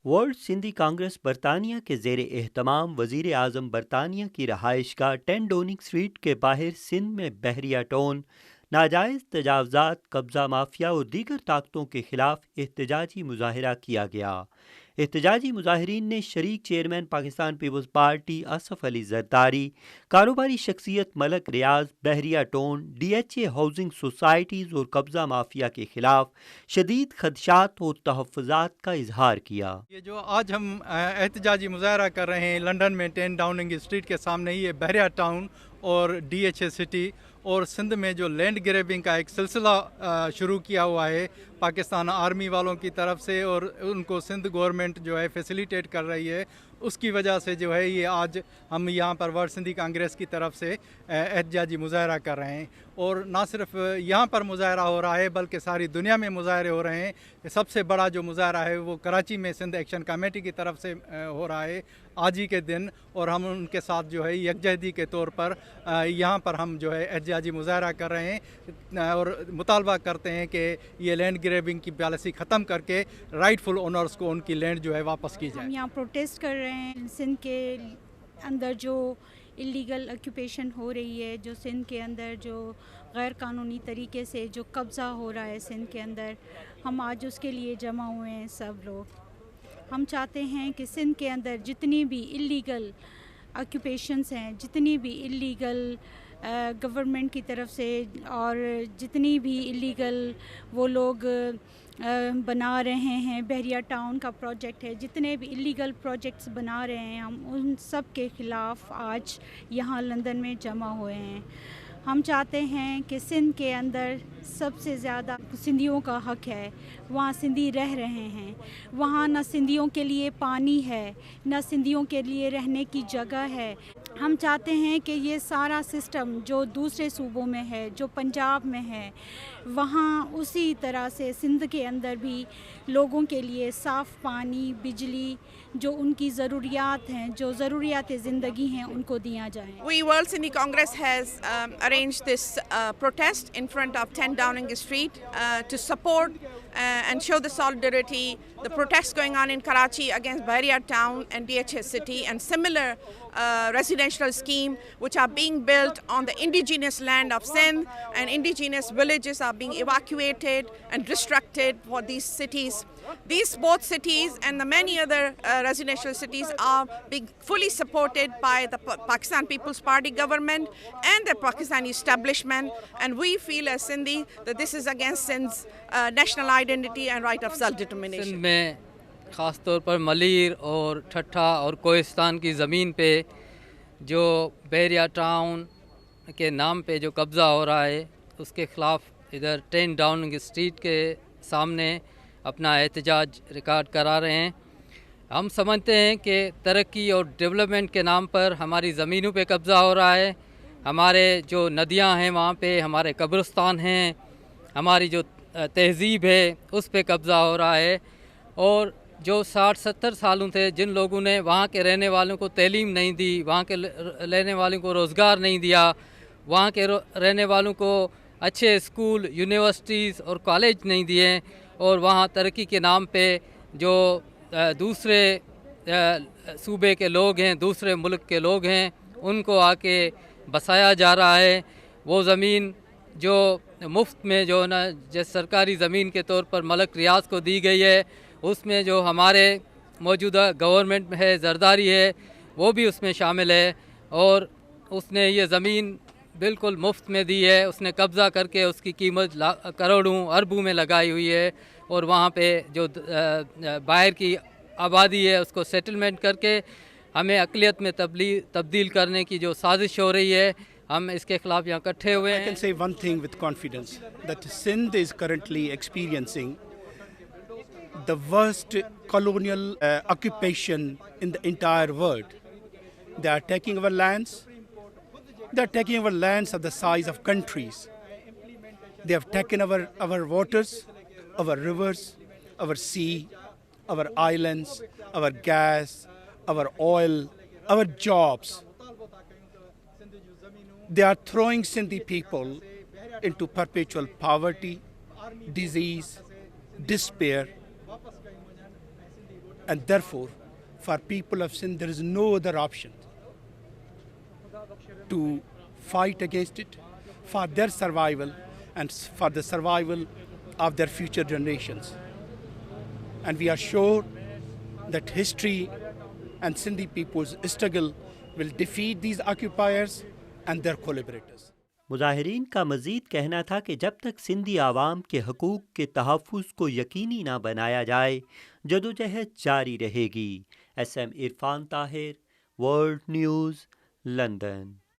World Sindhi Congress बरतानिया के ज़ेर एहतमाम वज़ीर आज़म बरतानिया की रहाइशगाह 10 डोनिंग स्ट्रीट के बाहर सिंध में बहरिया टोन, नाजायज़ तजावज़ात, कब्ज़ा माफिया और दीगर ताकतों के ख़िलाफ़ एहतजाजी मुज़ाहरा किया गया। एहतजाजी मुज़ाहिरीन ने शरीक चेयरमैन पाकिस्तान पीपल्स पार्टी असफ अली जरदारी, कारोबारी शख्सियत Malik Riaz, Bahria Town, DHA housing societies और कब्ज़ा माफिया के ख़िलाफ़ शदीद खदशात और तहफ़्फ़ुज़ात का इजहार किया। ये जो आज हम एहतजाजी मुज़ाहरा कर रहे हैं लंदन में 10 डाउनिंग स्ट्रीट के सामने ही, ये बहरिया टाउन और DHA सिटी और सिंध में जो लैंड ग्रैबिंग का एक सिलसिला शुरू किया हुआ है पाकिस्तान आर्मी वालों की तरफ से, और उनको सिंध गवर्नमेंट जो है फैसिलिटेट कर रही है, उसकी वजह से जो है ये आज हम यहाँ पर वर्ल्ड सिंधी कांग्रेस की तरफ से एहतजाजी मुज़ाहरा कर रहे हैं। और ना सिर्फ यहाँ पर मुज़ाहरा हो रहा है बल्कि सारी दुनिया में मुज़ाहरे हो रहे हैं। सबसे बड़ा जो मुज़ाहरा है वो कराची में सिंध एक्शन कमेटी की तरफ से हो रहा है आज ही के दिन, और हम उनके साथ जो है यकजहती के तौर पर यहाँ पर हम जो है एहतजाजी मुज़ाहरा कर रहे हैं और मुतालबा करते हैं कि ये लैंड ग्रैबिंग की पॉलिसी ख़त्म करके राइटफुल ओनर्स को उनकी लैंड जो है वापस की जाए। हम यहाँ प्रोटेस्ट कर रहे हैं सिंध के अंदर जो इलीगल ऑक्यूपेशन हो रही है, जो सिंध के अंदर जो गैर कानूनी तरीके से जो कब्ज़ा हो रहा है सिंध के अंदर, हम आज उसके लिए जमा हुए हैं सब लोग। हम चाहते हैं कि सिंध के अंदर जितनी भी इलीगल ऑक्यूपेशंस हैं, जितनी भी इलीगल गवर्नमेंट की तरफ से और जितनी भी इलीगल वो लोग बना रहे हैं, बहरिया टाउन का प्रोजेक्ट है, जितने भी इलीगल प्रोजेक्ट्स बना रहे हैं, हम उन सब के ख़िलाफ़ आज यहाँ लंदन में जमा हुए हैं। हम चाहते हैं कि सिंध के अंदर सबसे ज़्यादा सिंधियों का हक़ है, वहाँ सिंधी रह रहे हैं, वहाँ न सिंधियों के लिए पानी है, न सिंधियों के लिए रहने की जगह है। हम चाहते हैं कि ये सारा सिस्टम जो दूसरे सूबों में है, जो पंजाब में है, वहाँ उसी तरह से सिंध के अंदर भी लोगों के लिए साफ़ पानी, बिजली, जो उनकी ज़रूरियात हैं, जो ज़रूरियात ज़िंदगी हैं, उनको दिया जाए। We World Sindhi Congress has arranged this protest in front of 10 Downing Street to support and show the solidarity, the protests going on in Karachi against Bahria Town and DHA City and similar residential scheme which are being built on the indigenous land of Sindh, and indigenous villages are being evacuated and restricted for these cities. These both cities and the many other residential cities are being fully supported by the Pakistan People's Party government and the Pakistani establishment, and we feel as Sindhi that this is against Sindh's national identity and right of self-determination. Sindh में ख़ास तौर पर मलीर और ठट्ठा और कोहिस्तान की ज़मीन पे जो बहरिया टाउन के नाम पे जो कब्ज़ा हो रहा है, उसके ख़िलाफ़ इधर 10 डाउनिंग स्ट्रीट के सामने अपना एहतजाज रिकॉर्ड करा रहे हैं। हम समझते हैं कि तरक्की और डेवलपमेंट के नाम पर हमारी ज़मीनों पे कब्ज़ा हो रहा है, हमारे जो नदियां हैं वहाँ पे, हमारे कब्रिस्तान हैं, हमारी जो तहज़ीब है उस पे कब्ज़ा हो रहा है, और जो 60-70 सालों से जिन लोगों ने वहाँ के रहने वालों को तालीम नहीं दी, वहाँ के रहने वालों को रोज़गार नहीं दिया, वहाँ के रहने वालों को अच्छे स्कूल, यूनिवर्सिटीज़ और कॉलेज नहीं दिए, और वहाँ तरक्की के नाम पे जो दूसरे सूबे के लोग हैं, दूसरे मुल्क के लोग हैं, उनको आके बसाया जा रहा है। वो ज़मीन जो मुफ्त में जो ना जैसे सरकारी ज़मीन के तौर पर मलक रियाज को दी गई है, उसमें जो हमारे मौजूदा गवर्नमेंट में है, जरदारी है, वो भी उसमें शामिल है, और उसने ये ज़मीन बिल्कुल मुफ्त में दी है। उसने कब्ज़ा करके उसकी कीमत करोड़ों अरबों में लगाई हुई है, और वहाँ पे जो बाहर की आबादी है उसको सेटलमेंट करके हमें अक़लियत में तब्दील करने की जो साजिश हो रही है, हम इसके खिलाफ यहाँ इकट्ठे हुए हैं। I can say one thing with confidence that Sindh is currently experiencing the worst colonial occupation in the entire world. They are taking our lands. They are taking our lands of the size of countries. They have taken our waters, our rivers, our sea, our islands, our gas, our oil, our jobs. They are throwing Sindhi people into perpetual poverty, disease, despair. And therefore, for people of Sindh, there is no other option to fight against it for their survival and for the survival of their future generations. And we are sure that history and Sindhi people's struggle will defeat these occupiers and their collaborators. मुजाहिरीन का मज़ीद कहना था कि जब तक सिंधी आवाम के हकूक़ के तहफ़्फ़ुज़ को यकीनी ना बनाया जाए, जदोजहद जारी रहेगी। SM Irfan Tahir, world news, London.